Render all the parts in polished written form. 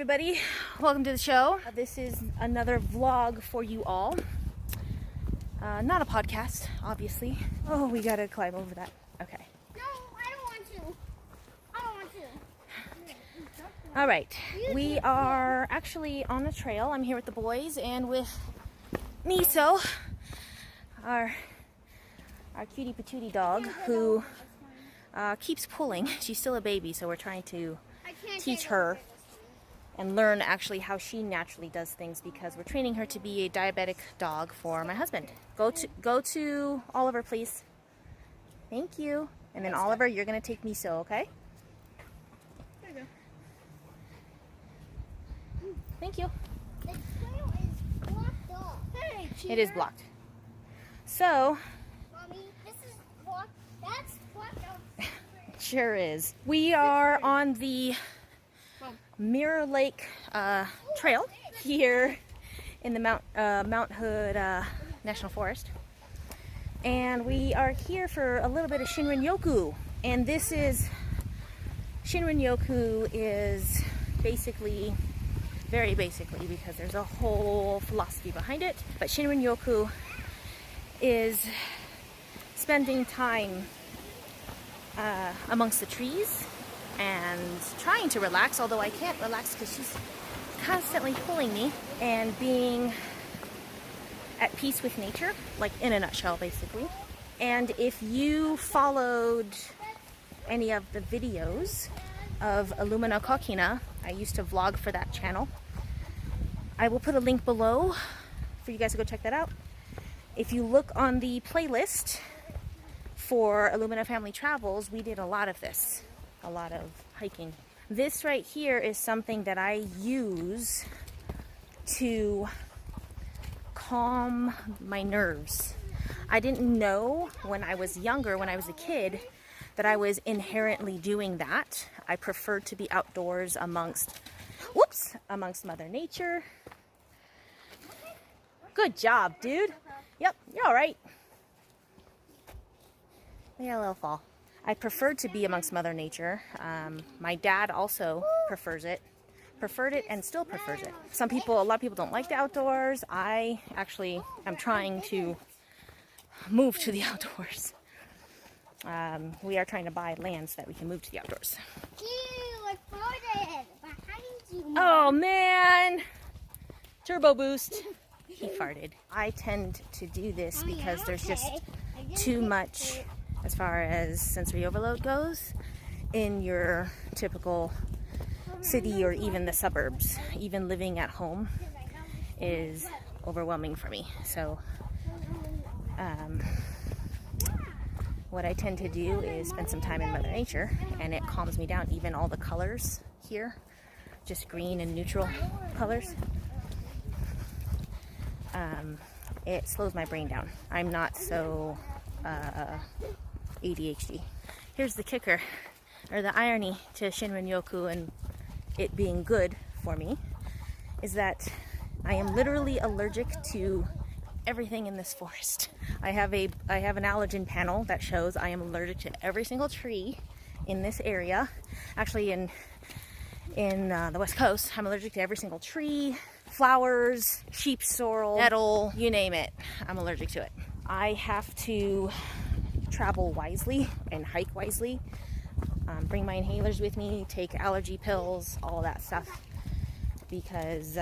everybody, welcome to the show. This is another vlog for you all. Not a podcast, obviously. Oh, we gotta climb over that. Okay. No, I don't want to. I don't want to. All right, we are actually on a trail. I'm here with the boys and with Nichole, our cutie patootie dog, who keeps pulling. She's still a baby, so we're trying to teach her and learn actually how she naturally does things, because we're training her to be a diabetic dog for my husband. Go to Oliver, please. Thank you. And then Oliver, you're gonna take Nichole, okay? There you go. Thank you. The trail is blocked off. Hey, It is blocked. So, Mommy, this is blocked. That's blocked off. sure is. We are on the Mirror Lake trail here in the Mount Hood National Forest, and we are here for a little bit of Shinrin Yoku. And this is Shinrin Yoku is basically, very basically, because there's a whole philosophy behind it, but Shinrin Yoku is spending time amongst the trees and trying to relax, although I can't relax because she's constantly pulling me, and being at peace with nature, like in a nutshell, basically. And if you followed any of the videos of Illumina Kokina, I used to vlog for that channel. I will put a link below for you guys to go check that out. If you look on the playlist for Illumina Family Travels, we did a lot of this. A lot of hiking. This right here is something that I use to calm my nerves. I didn't know when I was younger, when I was a kid, that I was inherently doing that. I preferred to be outdoors amongst Mother Nature. Good job, dude. Yep, you're all right. We got a little fall. I preferred to be amongst Mother Nature. My dad also preferred it and still prefers it. A lot of people don't like the outdoors. I actually am trying to move to the outdoors. We are trying to buy land so that we can move to the outdoors. Ew, I farted behind you. Oh man! Turbo boost. He farted. I tend to do this because there's just too much as far as sensory overload goes in your typical city or even the suburbs. Even living at home is overwhelming for me. So what I tend to do is spend some time in Mother Nature, and it calms me down. Even all the colors here, just green and neutral colors, it slows my brain down. I'm not so ADHD. Here's the kicker, or the irony to Shinrin Yoku and it being good for me, is that I am literally allergic to everything in this forest. I have an allergen panel that shows I am allergic to every single tree in this area. Actually, in the West Coast, I'm allergic to every single tree, flowers, sheep sorrel, nettle, you name it. I'm allergic to it. I have to travel wisely and hike wisely, bring my inhalers with me, take allergy pills, all that stuff, because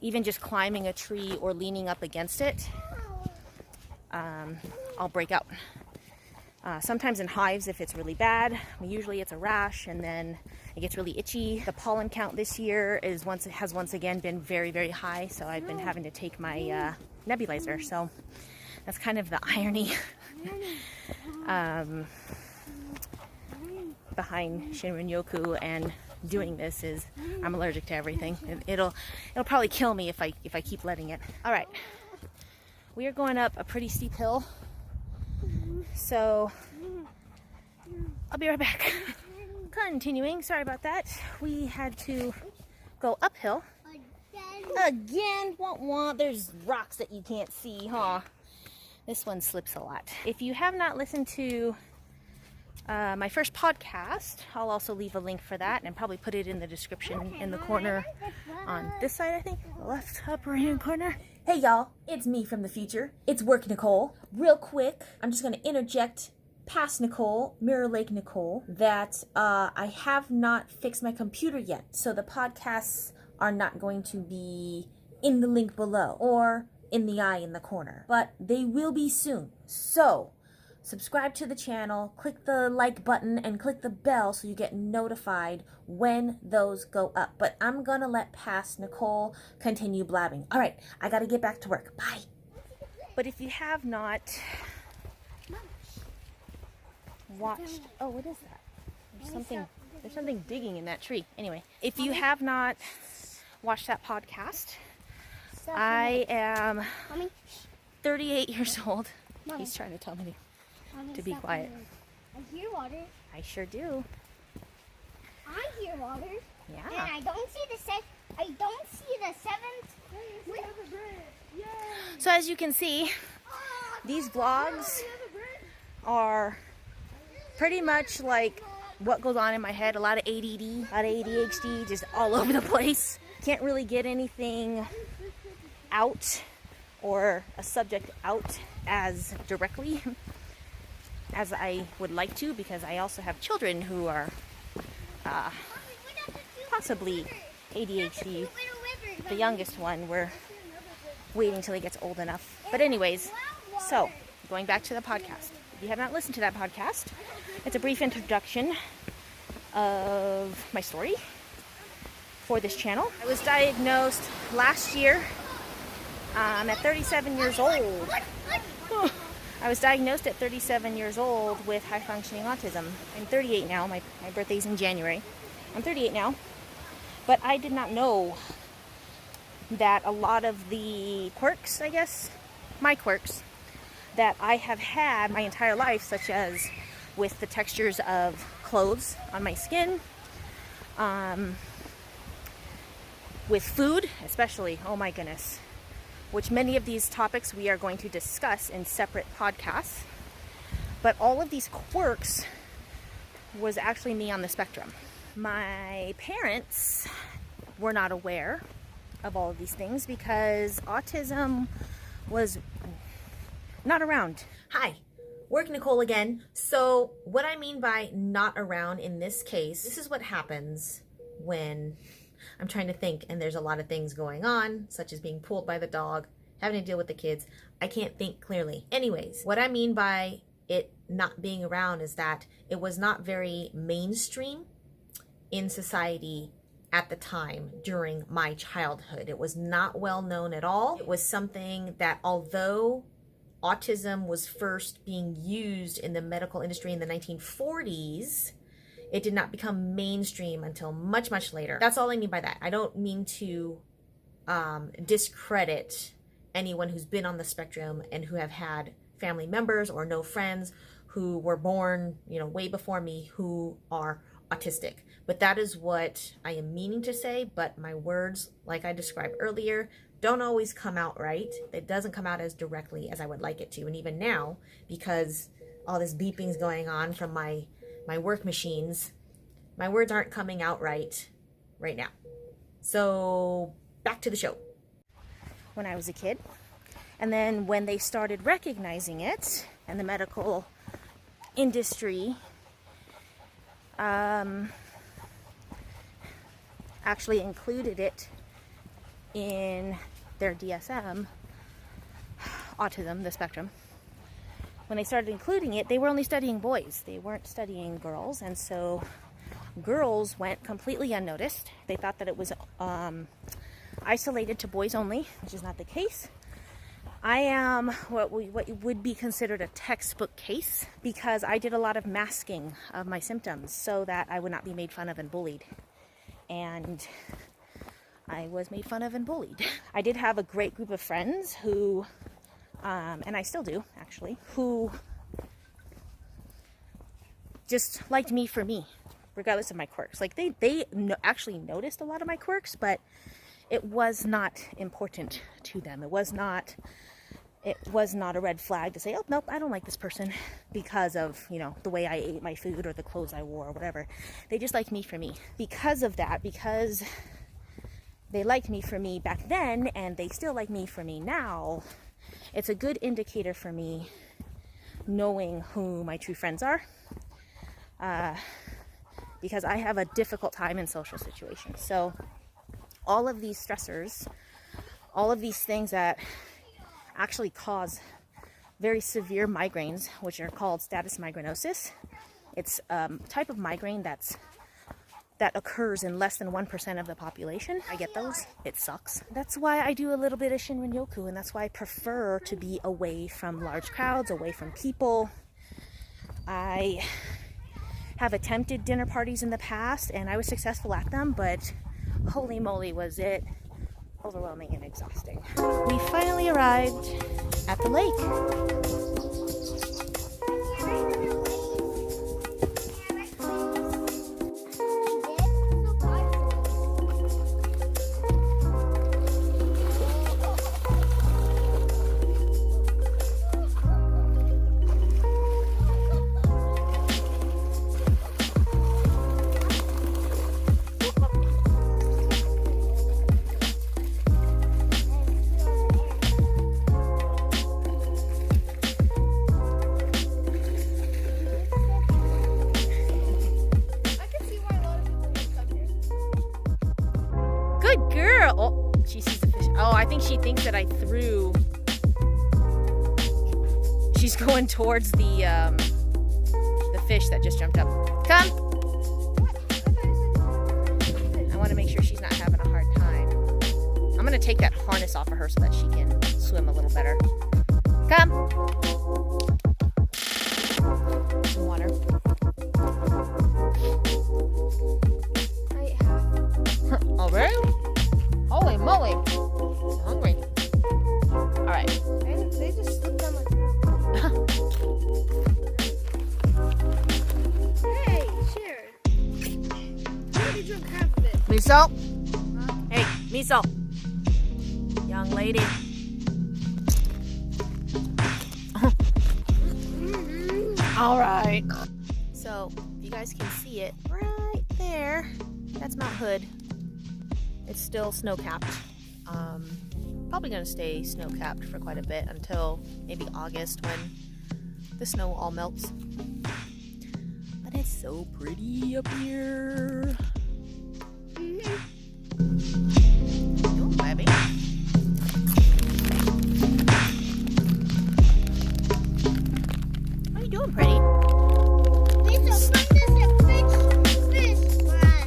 even just climbing a tree or leaning up against it, I'll break out. Sometimes in hives if it's really bad. Usually it's a rash and then it gets really itchy. The pollen count this year has once again been very, very high, so I've been having to take my nebulizer. So that's kind of the irony behind Shinrin Yoku and doing this, is I'm allergic to everything. It'll probably kill me if I keep letting it. All right, we are going up a pretty steep hill, so I'll be right back. Continuing, sorry about that. We had to go uphill again. There's rocks that you can't see, huh? This one slips a lot. If you have not listened to my first podcast. I'll also leave a link for that and probably put it in the description in the corner on this side, I think, the left upper hand corner. Hey y'all, it's me from the future. It's Work Nichole. Real quick, I'm just going to interject past Nichole, Mirror Lake Nichole, that I have not fixed my computer yet. So the podcasts are not going to be in the link below or in the eye in the corner, but they will be soon. So subscribe to the channel, click the like button, and click the bell so you get notified when those go up. But I'm gonna let past Nichole continue blabbing. All right, I gotta get back to work. Bye. But if you have not watched, oh, what is that? There's something digging in that tree. Anyway, if you have not watched that podcast, I am 38 years old. He's trying to tell me to be quiet. I hear water. I sure do. I hear water. Yeah. And I don't see the seventh. So as you can see, these vlogs are pretty much like what goes on in my head. A lot of ADD, a lot of ADHD, just all over the place. Can't really get anything out or a subject out as directly as I would like to, because I also have children who are possibly ADHD. The youngest one, we're waiting till he gets old enough. But anyways, so going back to the podcast. If you have not listened to that podcast, it's a brief introduction of my story for this channel. I was diagnosed last year at 37 years old. I was diagnosed at 37 years old with high-functioning autism. I'm 38 now. My birthday's in January. I'm 38 now. But I did not know that a lot of the quirks, I guess, my quirks, that I have had my entire life, such as with the textures of clothes on my skin, with food especially, oh my goodness, which many of these topics we are going to discuss in separate podcasts. But all of these quirks was actually me on the spectrum. My parents were not aware of all of these things because autism was not around. Hi, Work Nichole again. So what I mean by not around in this case, this is what happens when I'm trying to think and there's a lot of things going on, such as being pulled by the dog, having to deal with the kids. I can't think clearly. Anyways, what I mean by it not being around is that it was not very mainstream in society at the time during my childhood. It was not well known at all. It was something that, although autism was first being used in the medical industry in the 1940s, it did not become mainstream until much, much later. That's all I mean by that. I don't mean to discredit anyone who's been on the spectrum and who have had family members or no friends who were born, way before me who are autistic. But that is what I am meaning to say, but my words, like I described earlier, don't always come out right. It doesn't come out as directly as I would like it to. And even now, because all this beeping's going on from my work machines, my words aren't coming out right now. So back to the show. When I was a kid, and then when they started recognizing it, and the medical industry actually included it in their DSM, autism, the spectrum. When they started including it, they were only studying boys. They weren't studying girls, and so girls went completely unnoticed. They thought that it was isolated to boys only, which is not the case. I am what would be considered a textbook case because I did a lot of masking of my symptoms so that I would not be made fun of and bullied. And I was made fun of and bullied. I did have a great group of friends who, and I still do actually, who just liked me for me, regardless of my quirks. Like they actually noticed a lot of my quirks, but it was not important to them. It was not it was not a red flag to say, oh, nope, I don't like this person because of, you know, the way I ate my food or the clothes I wore or whatever. They just liked me for me. Because of that, because they liked me for me back then and they still like me for me now, it's a good indicator for me knowing who my true friends are. Because I have a difficult time in social situations. So all of these stressors, all of these things that actually cause very severe migraines, which are called status migrainosus. It's a type of migraine that occurs in less than 1% of the population. I get those. It sucks. That's why I do a little bit of Shinrin Yoku, and that's why I prefer to be away from large crowds, away from people. I have attempted dinner parties in the past, and I was successful at them, but holy moly was it overwhelming and exhausting. We finally arrived at the lake. Good girl. Oh, she sees the fish. Oh, I think she thinks that I threw. She's going towards the fish that just jumped up. Come. I want to make sure she's not having a hard time. I'm going to take that harness off of her so that she can swim a little better. Come. Some water. All right. Holy moly. I'm hungry. All right. They just slipped down my Hey, share. Why did you drink half of it? Miso? Hey, Miso. Young lady. All right. So, if you guys can see it right there, that's Mount Hood. It's still snow-capped. Probably going to stay snow-capped for quite a bit until maybe August when the snow all melts. But it's so pretty up here. Oh, baby. What are you doing, pretty? Lisa, bring this a fish for us.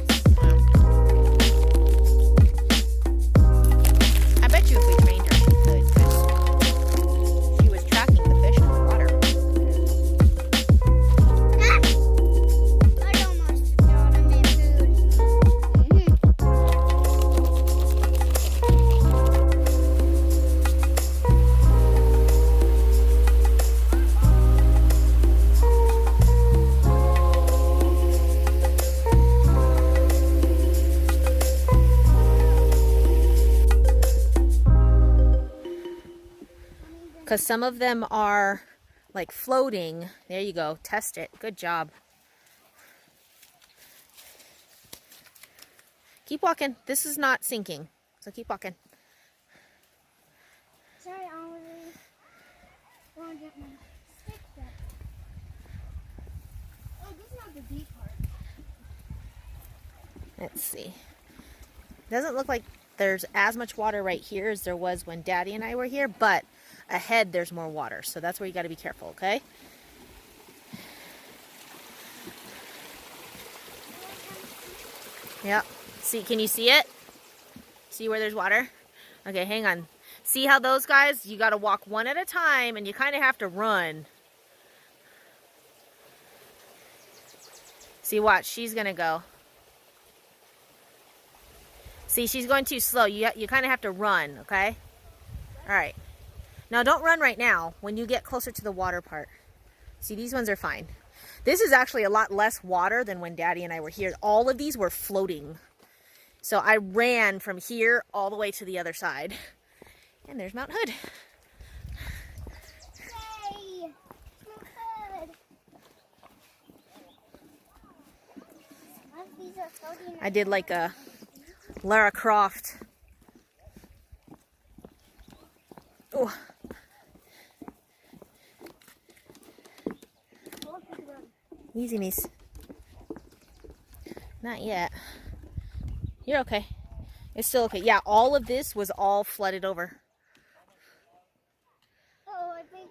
I bet you if we trained her, she could, because she was tracking the fish in the water. I almost got him in food. Because some of them are like floating. There you go. Test it. Good job. Keep walking. This is not sinking. So keep walking. Sorry, I want to get my stick back. Oh, this is not the deep part. Let's see. Doesn't look like there's as much water right here as there was when Daddy and I were here, but ahead there's more water. So that's where you got to be careful, okay? Yep. See, can you see it? See where there's water? Okay, hang on. See how those guys, you got to walk one at a time and you kind of have to run. See, watch, she's going to go. See, she's going too slow. You kind of have to run, okay? All right. Now, don't run right now when you get closer to the water part. See, these ones are fine. This is actually a lot less water than when Daddy and I were here. All of these were floating. So I ran from here all the way to the other side. And there's Mount Hood. I did like a Lara Croft. Oh. Easy, miss. Not yet. You're okay. It's still okay. Yeah, all of this was all flooded over. Oh, I think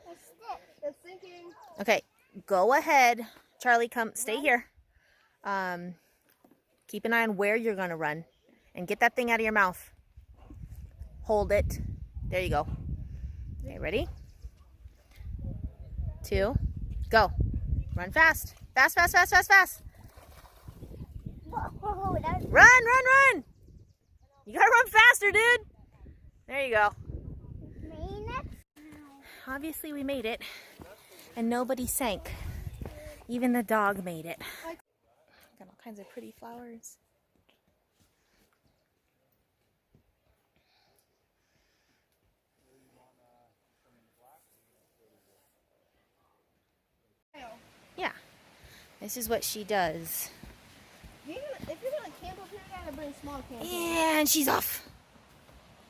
my stick. It's sinking. Okay, go ahead. Charlie, come. Stay here. Keep an eye on where you're going to run. And get that thing out of your mouth. Hold it. There you go. Okay, ready? 2, go. Run fast. Fast, fast, fast, fast, fast. Whoa, that was Run, run, run. You gotta run faster, dude. There you go. next. Obviously, we made it. And nobody sank. Even the dog made it. Got all kinds of pretty flowers. Yeah. This is what she does. If you're gonna camp up here, you gotta bring small camp. And she's off.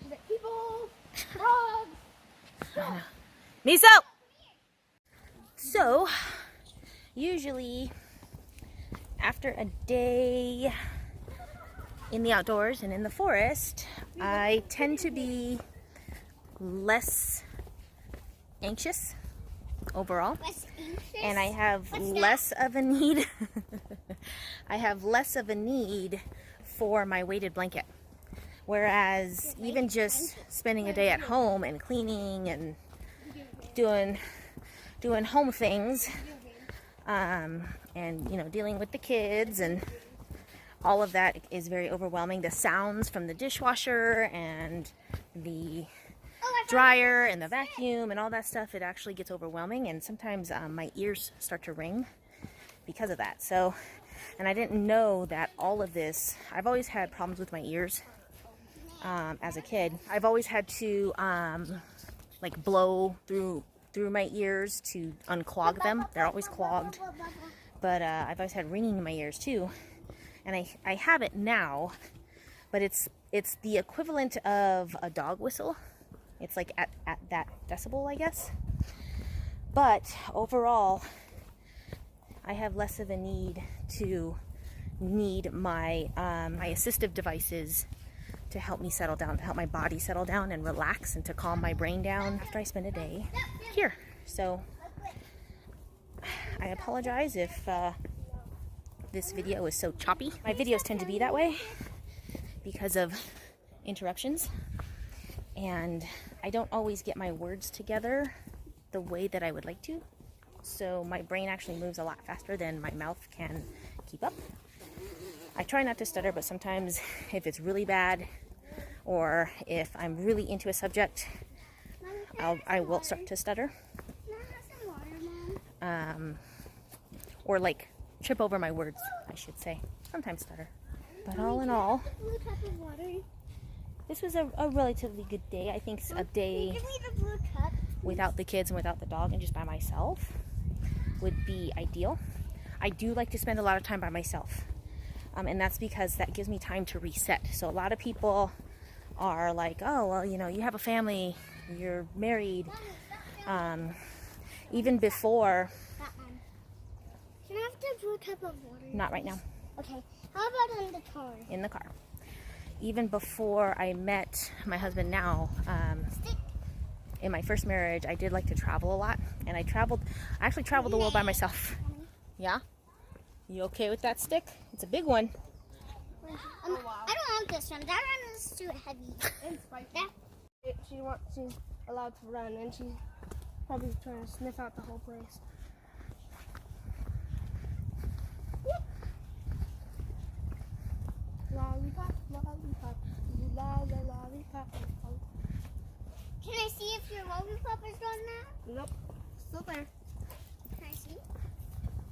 She's like, people, frogs. Miso! So, usually after a day in the outdoors and in the forest, I tend to be less anxious overall. Less anxious? And I have What's less of a need I have less of a need for my weighted blanket. Whereas even just spending a day at home and cleaning and doing home things, and you know, dealing with the kids and all of that is very overwhelming. The sounds from the dishwasher and the dryer and the vacuum and all that stuff, it actually gets overwhelming, and sometimes my ears start to ring because of that. So, and I didn't know that all of this, I've always had problems with my ears as a kid. I've always had to like blow through my ears to unclog them. They're always clogged, but I've always had ringing in my ears too, and I have it now, but it's the equivalent of a dog whistle. It's like at that decibel, I guess. But overall, I have less of a need my my assistive devices to help me settle down, to help my body settle down and relax, and to calm my brain down after I spend a day here. So I apologize if this video is so choppy. My videos tend to be that way because of interruptions, and I don't always get my words together the way that I would like to. So my brain actually moves a lot faster than my mouth can keep up. I try not to stutter, but sometimes if it's really bad, or if I'm really into a subject, I will start to stutter. Or like trip over my words, I should say. Sometimes stutter. But all in all, this was a relatively good day. I think a day without the kids and without the dog and just by myself would be ideal. I do like to spend a lot of time by myself. And that's because that gives me time to reset. So a lot of people are like, oh, well, you know, you have a family, you're married. Even before... Can I have the blue cup of water? Not right now. Okay. How about in the car? In the car. Even before I met my husband now, in my first marriage, I did like to travel a lot. And I actually traveled the world by myself. Yeah? You okay with that stick? It's a big one. I don't want this one. That one is too heavy. It's spicy. She's allowed to run, and she's probably trying to sniff out the whole place. Lollipop, lollipop, lollipop. Can I see if your lollipop is gone now? Nope, still there. Can I see?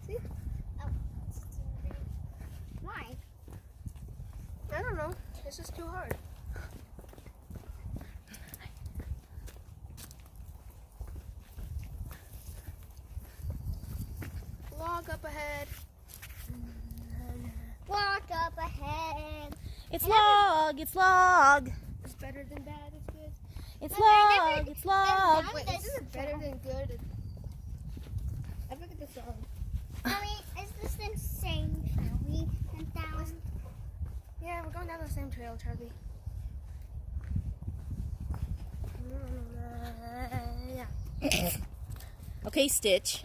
See? Oh. Why? I don't know. It's just too hard. Log up ahead. Walk It's log. It's log. It's better than bad. It's good. It's log. It's log. Wait, this is better than good. I look at the song. Mommy, is this the same trail we went down? Yeah, we're going down the same trail, Charlie. Yeah. Okay, Stitch.